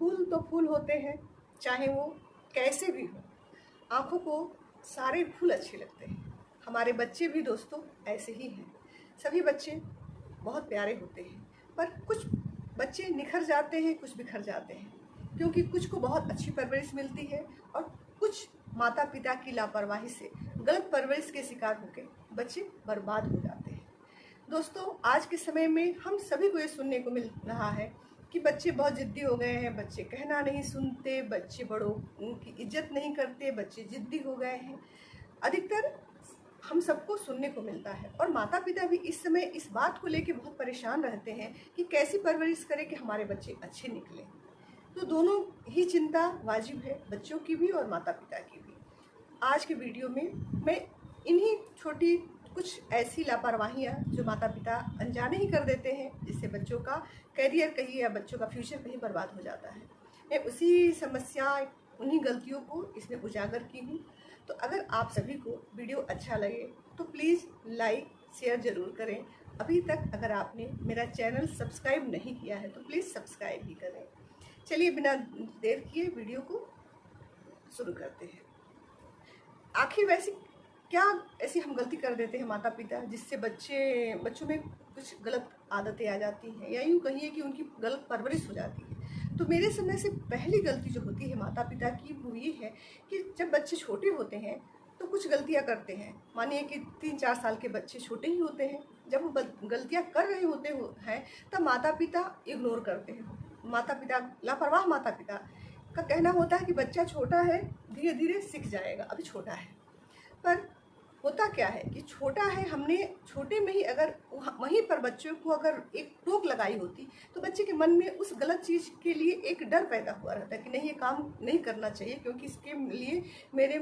फूल तो फूल होते हैं, चाहे वो कैसे भी हो। आँखों को सारे फूल अच्छे लगते हैं। हमारे बच्चे भी दोस्तों ऐसे ही हैं। सभी बच्चे बहुत प्यारे होते हैं, पर कुछ बच्चे निखर जाते हैं, कुछ बिखर जाते हैं, क्योंकि कुछ को बहुत अच्छी परवरिश मिलती है और कुछ माता पिता की लापरवाही से, गलत परवरिश के शिकार होकर बच्चे बर्बाद हो जाते हैं। दोस्तों, आज के समय में हम सभी को ये सुनने को मिल रहा है कि बच्चे बहुत ज़िद्दी हो गए हैं, बच्चे कहना नहीं सुनते, बच्चे बड़ों की इज्जत नहीं करते, बच्चे ज़िद्दी हो गए हैं। अधिकतर हम सबको सुनने को मिलता है और माता पिता भी इस समय इस बात को लेकर बहुत परेशान रहते हैं कि कैसी परवरिश करें कि हमारे बच्चे अच्छे निकलें। तो दोनों ही चिंता वाजिब है, बच्चों की भी और माता पिता की भी। आज के वीडियो में मैं इन्हीं छोटी कुछ ऐसी लापरवाहियाँ जो माता पिता अनजाने ही कर देते हैं, जिससे बच्चों का करियर कहीं या बच्चों का फ्यूचर कहीं बर्बाद हो जाता है, मैं उसी समस्या, उन्हीं गलतियों को इसमें उजागर की हूँ। तो अगर आप सभी को वीडियो अच्छा लगे तो प्लीज़ लाइक शेयर ज़रूर करें। अभी तक अगर आपने मेरा चैनल सब्सक्राइब नहीं किया है तो प्लीज़ सब्सक्राइब भी करें। चलिए बिना देर किए वीडियो को शुरू करते हैं। आखिर वैसे क्या ऐसी हम गलती कर देते हैं माता पिता, जिससे बच्चों में कुछ गलत आदतें आ जाती हैं, या यूँ कहिए कि उनकी गलत परवरिश हो जाती है। तो मेरे समय से पहली गलती जो होती है माता पिता की, वो ये है कि जब बच्चे छोटे होते हैं तो कुछ गलतियाँ करते हैं। मानिए कि 3-4 साल के बच्चे छोटे ही होते हैं, जब वो गलतियाँ कर रहे होते हैं तब माता पिता इग्नोर करते हैं। माता पिता, लापरवाह माता पिता का कहना होता है कि बच्चा छोटा है, धीरे धीरे सीख जाएगा, अभी छोटा है। पर होता क्या है कि छोटा है, हमने छोटे में ही अगर वहीं पर बच्चों को अगर एक टोक लगाई होती तो बच्चे के मन में उस गलत चीज़ के लिए एक डर पैदा हुआ रहता है कि नहीं, ये काम नहीं करना चाहिए, क्योंकि इसके लिए मेरे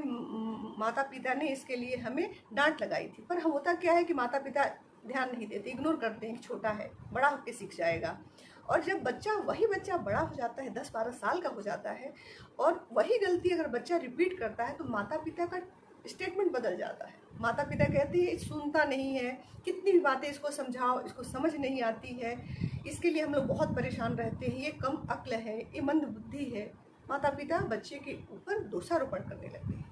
माता पिता ने इसके लिए हमें डांट लगाई थी। पर होता क्या है कि माता पिता ध्यान नहीं देते, इग्नोर करते हैं कि छोटा है, बड़ा होकर सीख जाएगा। और जब वही बच्चा बड़ा हो जाता है, 10-12 साल का हो जाता है, और वही गलती अगर बच्चा रिपीट करता है तो माता पिता का स्टेटमेंट बदल जाता है। माता पिता कहते हैं सुनता नहीं है, कितनी भी बातें इसको समझाओ, इसको समझ नहीं आती है, इसके लिए हम लोग बहुत परेशान रहते हैं, ये कम अक्ल है, ये मंद बुद्धि है। माता पिता बच्चे के ऊपर दोषारोपण करने लगते हैं।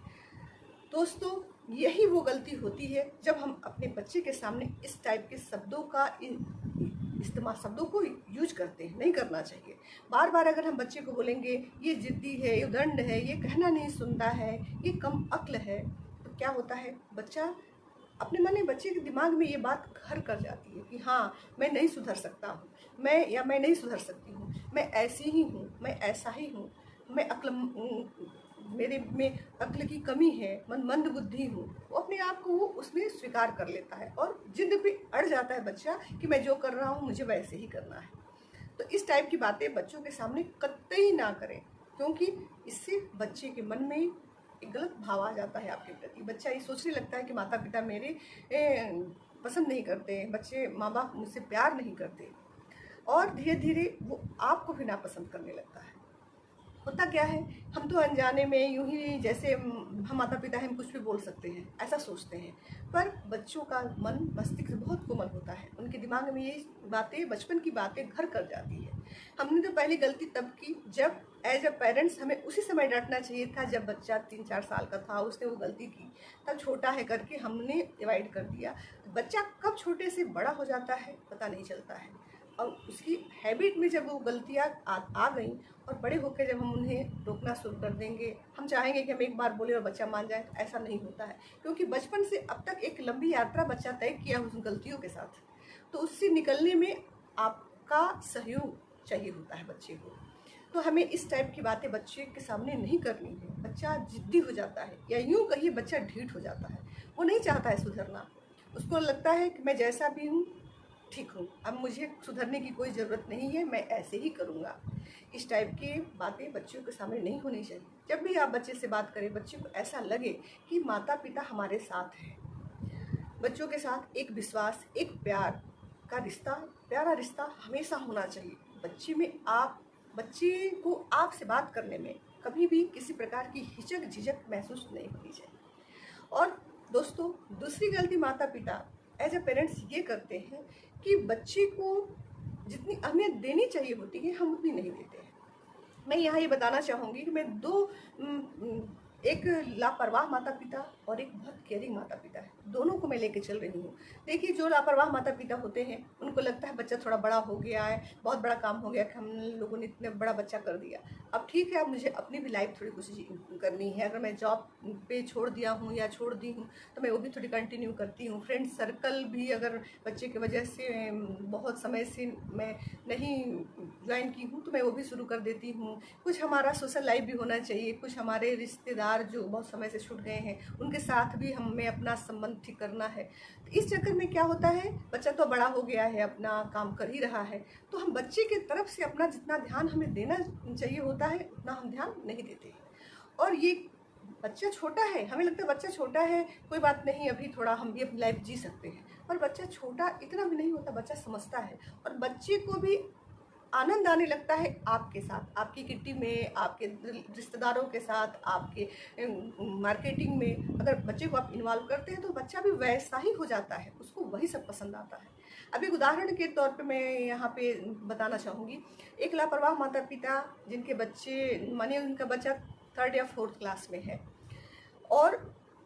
दोस्तों, यही वो गलती होती है जब हम अपने बच्चे के सामने इस टाइप के शब्दों का इस्तेमाल, शब्दों को यूज करते हैं। नहीं करना चाहिए। बार बार अगर हम बच्चे को बोलेंगे ये जिद्दी है, ये दंड है, ये कहना नहीं सुनता है, ये कम अक्ल है, तो क्या होता है, बच्चा अपने मन में, बच्चे के दिमाग में ये बात घर कर जाती है कि हाँ, मैं नहीं सुधर सकता हूँ, मैं नहीं सुधर सकती हूँ, मैं ऐसी ही हूँ, मैं ऐसा ही हूँ, मेरे में अक्ल की कमी है, मंद बुद्धि हूँ। वो अपने आप को वो उसमें स्वीकार कर लेता है और जिद पे अड़ जाता है बच्चा कि मैं जो कर रहा हूँ मुझे वैसे ही करना है। तो इस टाइप की बातें बच्चों के सामने कतई ना करें, क्योंकि इससे बच्चे के मन में एक गलत भाव आ जाता है आपके प्रति। बच्चा ये सोचने लगता है कि माता पिता मेरे पसंद नहीं करते, बच्चे माँ बाप मुझसे प्यार नहीं करते, और धीरे धीरे वो आपको भी नापसंद करने लगता है। होता क्या है, हम तो अनजाने में यूं ही, जैसे हम माता पिता हैं, हम कुछ भी बोल सकते हैं, ऐसा सोचते हैं। पर बच्चों का मन, मस्तिष्क बहुत कोमल होता है, उनके दिमाग में ये बातें, बचपन की बातें घर कर जाती है। हमने तो पहली गलती तब की जब एज अ पेरेंट्स हमें उसी समय डांटना चाहिए था जब बच्चा 3-4 साल का था, उसने वो गलती की, तब छोटा है करके हमने अवॉइड कर दिया। बच्चा कब छोटे से बड़ा हो जाता है पता नहीं चलता है, और उसकी हैबिट में जब वो गलतियाँ आ गई, और बड़े होकर जब हम उन्हें रोकना शुरू कर देंगे, हम चाहेंगे कि हम एक बार बोले और बच्चा मान जाए, तो ऐसा नहीं होता है, क्योंकि बचपन से अब तक एक लंबी यात्रा बच्चा तय किया उन गलतियों के साथ, तो उससे निकलने में आपका सहयोग चाहिए होता है बच्चे को। तो हमें इस टाइप की बातें बच्चे के सामने नहीं करनी है। बच्चा जिद्दी हो जाता है, या यूँ कहिए बच्चा ढीठ हो जाता है, वो नहीं चाहता है सुधरना, उसको लगता है कि मैं जैसा भी हूँ ठीक हूँ, अब मुझे सुधरने की कोई ज़रूरत नहीं है, मैं ऐसे ही करूँगा। इस टाइप की बातें बच्चों के सामने नहीं होनी चाहिए। जब भी आप बच्चे से बात करें, बच्चे को ऐसा लगे कि माता पिता हमारे साथ हैं। बच्चों के साथ एक विश्वास, एक प्यार का रिश्ता, प्यारा रिश्ता हमेशा होना चाहिए। बच्चे को आपसे बात करने में कभी भी किसी प्रकार की हिचक झिझक महसूस नहीं होनी चाहिए। और दोस्तों, दूसरी गलती माता पिता एज ए पेरेंट्स ये करते हैं कि बच्चे को जितनी अहमियत देनी चाहिए होती है, हम उतनी नहीं देते हैं। मैं यहाँ ये बताना चाहूँगी कि मैं एक लापरवाह माता पिता और एक बहुत केयरिंग माता पिता है, दोनों को मैं लेके चल रही हूँ। देखिए, जो लापरवाह माता पिता होते हैं उनको लगता है बच्चा थोड़ा बड़ा हो गया है, बहुत बड़ा काम हो गया कि हम लोगों ने इतना बड़ा बच्चा कर दिया, अब ठीक है, अब मुझे अपनी भी लाइफ थोड़ी कुछ करनी है। अगर मैं जॉब पे छोड़ दिया हूँ या छोड़ दी हूँ तो मैं वो भी थोड़ी कंटिन्यू करती हूँ। फ्रेंड सर्कल भी अगर बच्चे की वजह से बहुत समय से मैं नहीं ज्वाइन की हूँ तो मैं वो भी शुरू कर देती हूँ। कुछ हमारा सोशल लाइफ भी होना चाहिए, कुछ हमारे रिश्तेदार जो बहुत समय से छूट गए हैं उनके साथ भी हमें अपना संबंध ठीक करना है। तो इस चक्कर में क्या होता है, बच्चा तो बड़ा हो गया है, अपना काम कर ही रहा है, तो हम बच्चे की तरफ से अपना जितना ध्यान हमें देना चाहिए होता है उतना हम ध्यान नहीं देते। और ये बच्चा छोटा है, हमें लगता है बच्चा छोटा है, कोई बात नहीं, अभी थोड़ा हम भी अपनी लाइफ जी सकते हैं, पर बच्चा छोटा इतना भी नहीं होता, बच्चा समझता है और बच्चे को भी आनंद आने लगता है आपके साथ, आपकी किट्टी में, आपके रिश्तेदारों के साथ, आपके मार्केटिंग में। अगर बच्चे को आप इन्वॉल्व करते हैं तो बच्चा भी वैसा ही हो जाता है, उसको वही सब पसंद आता है। अब एक उदाहरण के तौर पे मैं यहाँ पे बताना चाहूँगी, एक लापरवाह माता पिता जिनके बच्चे, मानिए उनका बच्चा 3rd या 4th क्लास में है और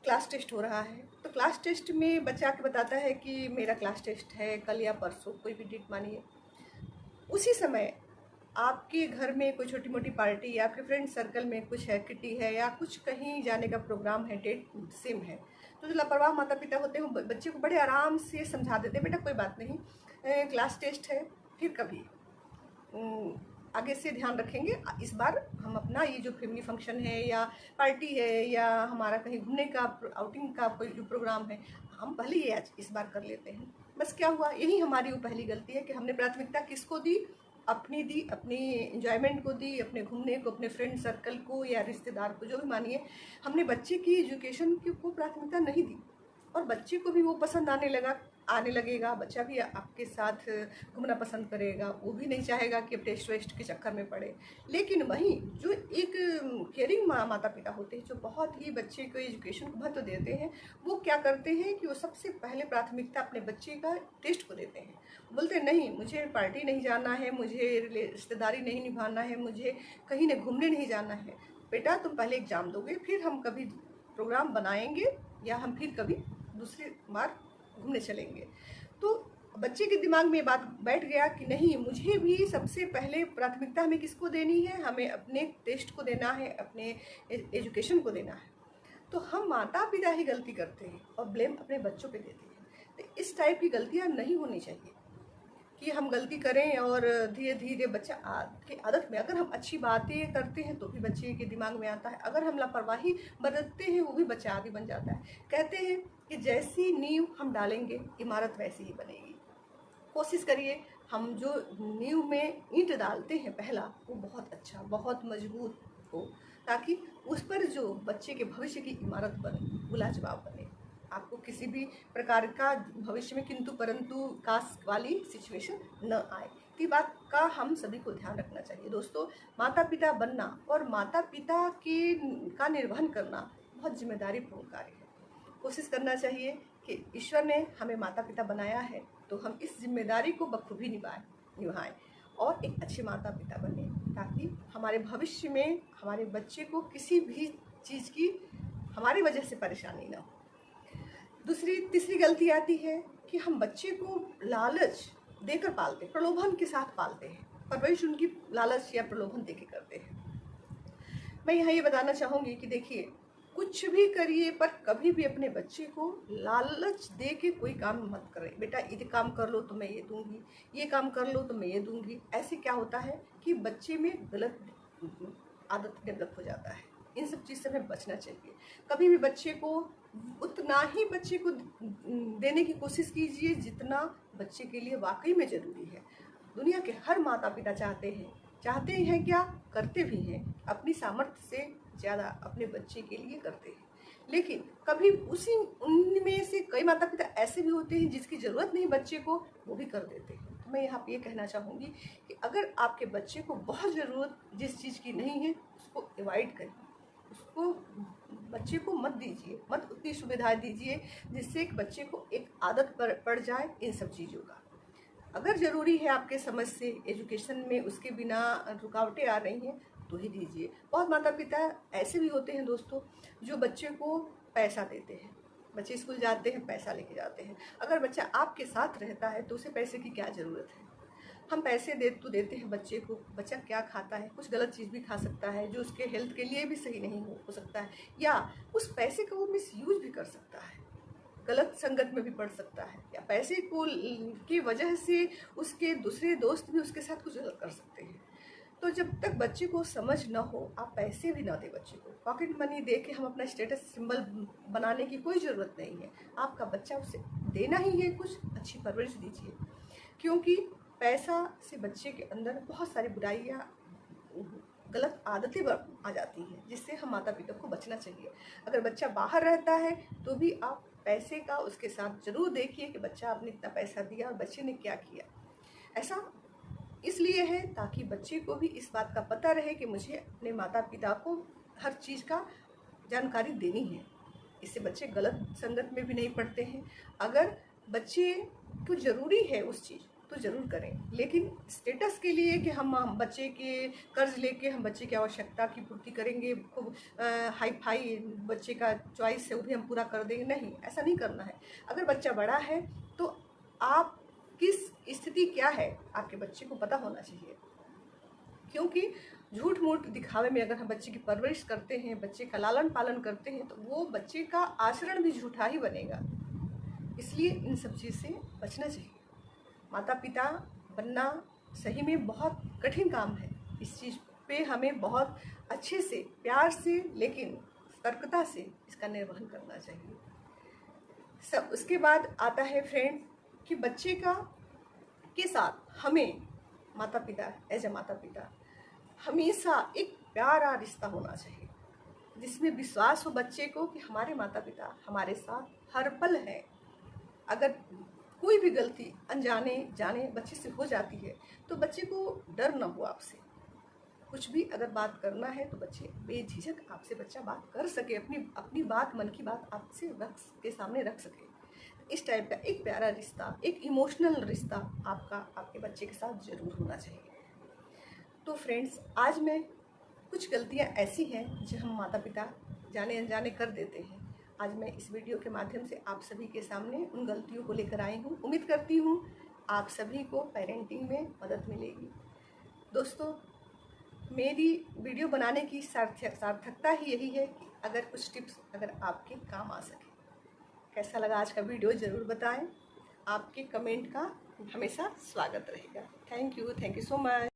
क्लास टेस्ट हो रहा है, तो क्लास टेस्ट में बच्चा आके बताता है कि मेरा क्लास टेस्ट है कल या परसों, कोई भी डेट मानिए। उसी समय आपके घर में कोई छोटी मोटी पार्टी या आपके फ्रेंड सर्कल में कुछ है, किटी है या कुछ कहीं जाने का प्रोग्राम है, डेट सेम है, तो जो लापरवाह माता पिता होते हैं वो बच्चे को बड़े आराम से समझा देते हैं, बेटा कोई बात नहीं, क्लास टेस्ट है, फिर कभी आगे से ध्यान रखेंगे, इस बार हम अपना ये जो फैमिली फंक्शन है या पार्टी है या हमारा कहीं घूमने का आउटिंग का कोई जो प्रोग्राम है, हम पहले ये आज इस बार कर लेते हैं। बस क्या हुआ, यही हमारी वो पहली गलती है कि हमने प्राथमिकता किसको दी, अपनी दी, अपनी इंजॉयमेंट को दी, अपने घूमने को, अपने फ्रेंड सर्कल को या रिश्तेदार को, जो भी मानिए, हमने बच्चे की एजुकेशन को प्राथमिकता नहीं दी और बच्चे को भी वो पसंद आने लगेगा। बच्चा भी आपके साथ घूमना पसंद करेगा, वो भी नहीं चाहेगा कि अब टेस्ट वेस्ट के चक्कर में पड़े। लेकिन वहीं जो एक केयरिंग माता पिता होते हैं, जो बहुत ही बच्चे को एजुकेशन को महत्व देते हैं, वो क्या करते हैं कि वो सबसे पहले प्राथमिकता अपने बच्चे का टेस्ट को देते हैं। बोलते हैं नहीं, मुझे पार्टी नहीं जाना है, मुझे रिश्तेदारी नहीं निभाना है, मुझे कहीं न घूमने नहीं जाना है, बेटा तुम पहले एग्ज़ाम दोगे, फिर हम कभी प्रोग्राम बनाएंगे या हम फिर कभी दूसरी बार घूमने चलेंगे। तो बच्चे के दिमाग में ये बात बैठ गया कि नहीं, मुझे भी सबसे पहले प्राथमिकता हमें किसको देनी है, हमें अपने टेस्ट को देना है, अपने एजुकेशन को देना है। तो हम माता पिता ही गलती करते हैं और ब्लेम अपने बच्चों पे देते हैं। तो इस टाइप की गलतियाँ नहीं होनी चाहिए कि हम गलती करें और धीरे धीरे बच्चा की आदत में, अगर हम अच्छी बातें करते हैं तो भी बच्चे के दिमाग में आता है, अगर हम लापरवाही बरतते हैं वो भी बच्चा आदी बन जाता है। कहते हैं कि जैसी नींव हम डालेंगे इमारत वैसी ही बनेगी। कोशिश करिए हम जो नींव में ईंट डालते हैं पहला, वो बहुत अच्छा, बहुत मजबूत हो, ताकि उस पर जो बच्चे के भविष्य की इमारत बने वो लाजवाब बने, आपको किसी भी प्रकार का भविष्य में किंतु परंतु कास वाली सिचुएशन न आए। की बात का हम सभी को ध्यान रखना चाहिए। दोस्तों, माता पिता बनना और माता पिता का निर्वहन करना बहुत जिम्मेदारीपूर्ण कार्य है। कोशिश करना चाहिए कि ईश्वर ने हमें माता पिता बनाया है तो हम इस जिम्मेदारी को बखूबी निभाएं और एक अच्छे माता पिता बने, ताकि हमारे भविष्य में हमारे बच्चे को किसी भी चीज़ की हमारी वजह से परेशानी ना हो। तीसरी गलती आती है कि हम बच्चे को लालच देकर पालते, प्रलोभन के साथ पालते हैं, परवरिश उनकी लालच या प्रलोभन देके करते हैं। मैं यहाँ ये बताना चाहूँगी कि देखिए, कुछ भी करिए पर कभी भी अपने बच्चे को लालच दे के कोई काम मत करें। बेटा ये काम कर लो तो मैं ये दूंगी, ये काम कर लो तो मैं ये दूंगी। ऐसे क्या होता है कि बच्चे में गलत आदत डेवलप हो जाता है। इन सब चीज़ से हमें बचना चाहिए। कभी भी बच्चे को उतना ही बच्चे को देने की कोशिश कीजिए जितना बच्चे के लिए वाकई में ज़रूरी है। दुनिया के हर माता पिता चाहते हैं क्या, करते भी हैं, अपनी सामर्थ्य से ज़्यादा अपने बच्चे के लिए करते हैं। लेकिन कभी उनमें से कई माता पिता ऐसे भी होते हैं जिसकी ज़रूरत नहीं बच्चे को, वो भी कर देते हैं। तो मैं यहाँ पे ये कहना चाहूँगी कि अगर आपके बच्चे को बहुत ज़रूरत जिस चीज़ की नहीं है उसको अवॉइड करिए, उसको बच्चे को मत दीजिए, मत उतनी सुविधाएं दीजिए जिससे कि बच्चे को एक आदत पड़ जाए इन सब चीज़ों का। अगर ज़रूरी है आपके समझ से एजुकेशन में उसके बिना रुकावटें आ रही हैं तो ही दीजिए। बहुत माता पिता ऐसे भी होते हैं दोस्तों जो बच्चे को पैसा देते हैं, बच्चे स्कूल जाते हैं पैसा लेके जाते हैं। अगर बच्चा आपके साथ रहता है तो उसे पैसे की क्या ज़रूरत है। हम पैसे देते हैं बच्चे को, बच्चा क्या खाता है, कुछ गलत चीज़ भी खा सकता है जो उसके हेल्थ के लिए भी सही नहीं हो सकता है, या उस पैसे का वो मिसयूज भी कर सकता है, गलत संगत में भी पड़ सकता है, या पैसे को की वजह से उसके दूसरे दोस्त भी उसके साथ कुछ गलत कर सकते हैं। तो जब तक बच्चे को समझ न हो आप पैसे भी ना दें बच्चे को। पॉकेट मनी दे के हम अपना स्टेटस सिंबल बनाने की कोई ज़रूरत नहीं है। आपका बच्चा उसे देना ही है, कुछ अच्छी परवरिश दीजिए, क्योंकि पैसा से बच्चे के अंदर बहुत सारी बुराइयाँ, गलत आदतें आ जाती हैं, जिससे हम माता पिता को बचना चाहिए। अगर बच्चा बाहर रहता है तो भी आप पैसे का उसके साथ ज़रूर देखिए कि बच्चा आपने इतना पैसा दिया और बच्चे ने क्या किया। ऐसा इसलिए है ताकि बच्चे को भी इस बात का पता रहे कि मुझे अपने माता पिता को हर चीज़ का जानकारी देनी है। इससे बच्चे गलत संगत में भी नहीं पड़ते हैं। अगर बच्चे को ज़रूरी है उस चीज़ तो ज़रूर करें, लेकिन स्टेटस के लिए कि हम बच्चे के कर्ज लेके हम बच्चे की आवश्यकता की पूर्ति करेंगे, खूब हाई फाई बच्चे का चॉइस है वो भी हम पूरा कर देंगे, नहीं, ऐसा नहीं करना है। अगर बच्चा बड़ा है तो आप किस स्थिति क्या है आपके बच्चे को पता होना चाहिए, क्योंकि झूठ मूठ दिखावे में अगर हम बच्चे की परवरिश करते हैं, बच्चे का लालन पालन करते हैं, तो वो बच्चे का आचरण भी झूठा ही बनेगा। इसलिए इन सब चीज़ से बचना चाहिए। माता पिता बनना सही में बहुत कठिन काम है। इस चीज़ पे हमें बहुत अच्छे से, प्यार से, लेकिन सतर्कता से इसका निर्वहन करना चाहिए। सब उसके बाद आता है फ्रेंड कि बच्चे के साथ हमें माता पिता एज ए माता पिता हमेशा एक प्यारा रिश्ता होना चाहिए, जिसमें विश्वास हो बच्चे को कि हमारे माता पिता हमारे साथ हर पल हैं। अगर कोई भी गलती अनजाने जाने बच्चे से हो जाती है तो बच्चे को डर न हो आपसे। कुछ भी अगर बात करना है तो बच्चे बेझिझक आपसे बच्चा बात कर सके, अपनी बात, मन की बात आपसे के सामने रख सके। इस टाइप का एक प्यारा रिश्ता, एक इमोशनल रिश्ता आपके बच्चे के साथ ज़रूर होना चाहिए। तो फ्रेंड्स, आज मैं कुछ गलतियां ऐसी हैं जो हम माता पिता जाने अनजाने कर देते हैं, आज मैं इस वीडियो के माध्यम से आप सभी के सामने उन गलतियों को लेकर आई हूँ। उम्मीद करती हूँ आप सभी को पेरेंटिंग में मदद मिलेगी। दोस्तों, मेरी वीडियो बनाने की सार्थकता ही यही है कि अगर कुछ टिप्स अगर आपके काम आ सके। कैसा लगा आज का वीडियो ज़रूर बताएं। आपके कमेंट का हमेशा स्वागत रहेगा। Thank you so much.